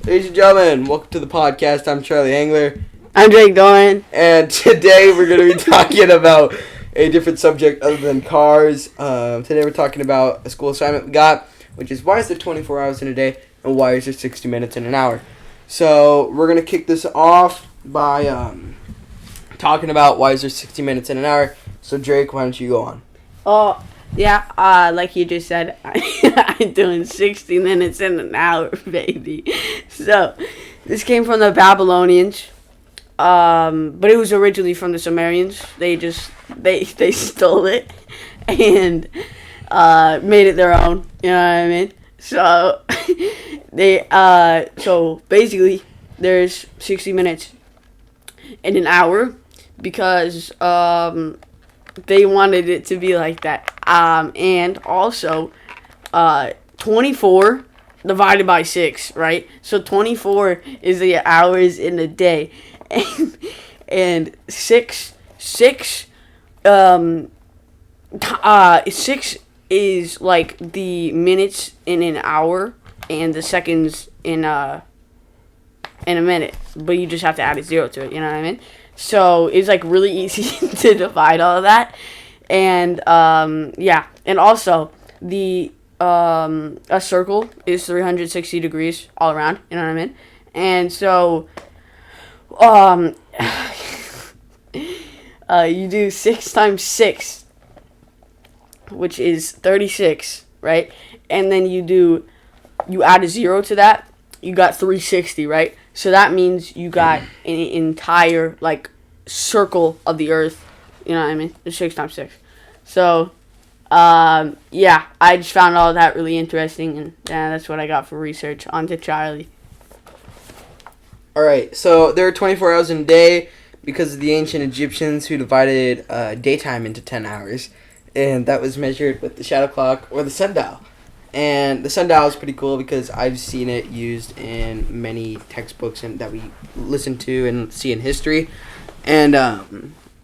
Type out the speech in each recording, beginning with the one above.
Ladies and gentlemen, welcome to the podcast. I'm Charlie Angler. I'm Drake Doran. And today we're going to be talking about a different subject other than cars. Today we're talking about a school assignment we got, which is why is there 24 hours in a day and why is there 60 minutes in an hour? So we're going to kick this off by talking about why is there 60 minutes in an hour. So Drake, why don't you go on? Oh, yeah, like you just said, I'm doing 60 minutes in an hour, baby. So, this came from the Babylonians, but it was originally from the Sumerians. They stole it and made it their own, you know what I mean? So, so basically, there's 60 minutes in an hour because, they wanted it to be like that. And also, 24 divided by 6, right? So 24 is the hours in a day. And 6 is like the minutes in an hour and the seconds in a minute. But you just have to add a 0 to it, you know what I mean? So it's like really easy to divide all of that. And yeah. And also the a circle is 360 degrees all around, you know what I mean? And so you do 6 times 6, which is 36, right? And then you add a 0 to that, you got 360, right? So that means you got an entire, like, circle of the earth. You know what I mean? It's 6 times 6. So, yeah, I just found all that really interesting, and that's what I got for research. On to Charlie. Alright, so there are 24 hours in a day because of the ancient Egyptians who divided daytime into 10 hours. And that was measured with the shadow clock or the sundial. And the sundial is pretty cool because I've seen it used in many textbooks and that we listen to and see in history. And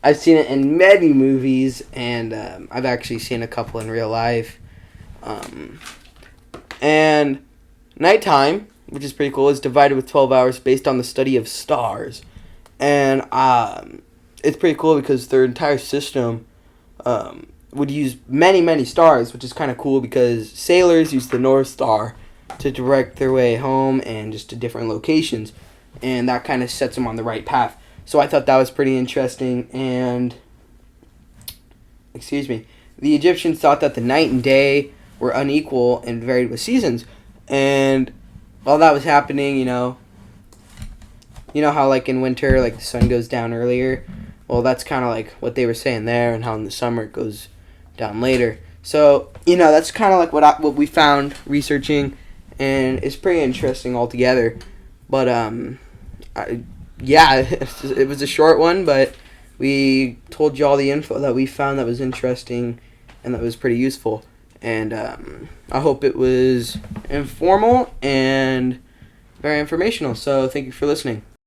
I've seen it in many movies, and I've actually seen a couple in real life. And nighttime, which is pretty cool, is divided with 12 hours based on the study of stars. And it's pretty cool because their entire system would use many, many stars, which is kind of cool because sailors use the North Star to direct their way home and just to different locations, and that kind of sets them on the right path. So I thought that was pretty interesting, and, the Egyptians thought that the night and day were unequal and varied with seasons, and while that was happening, you know how, like, in winter, like, the sun goes down earlier? Well, that's kind of like what they were saying there, and how in the summer it goes down later. So, that's kind of like what we found researching, and it's pretty interesting altogether. But, yeah, it was a short one, but we told you all the info that we found that was interesting and that was pretty useful. And I hope it was informal and very informational. So thank you for listening.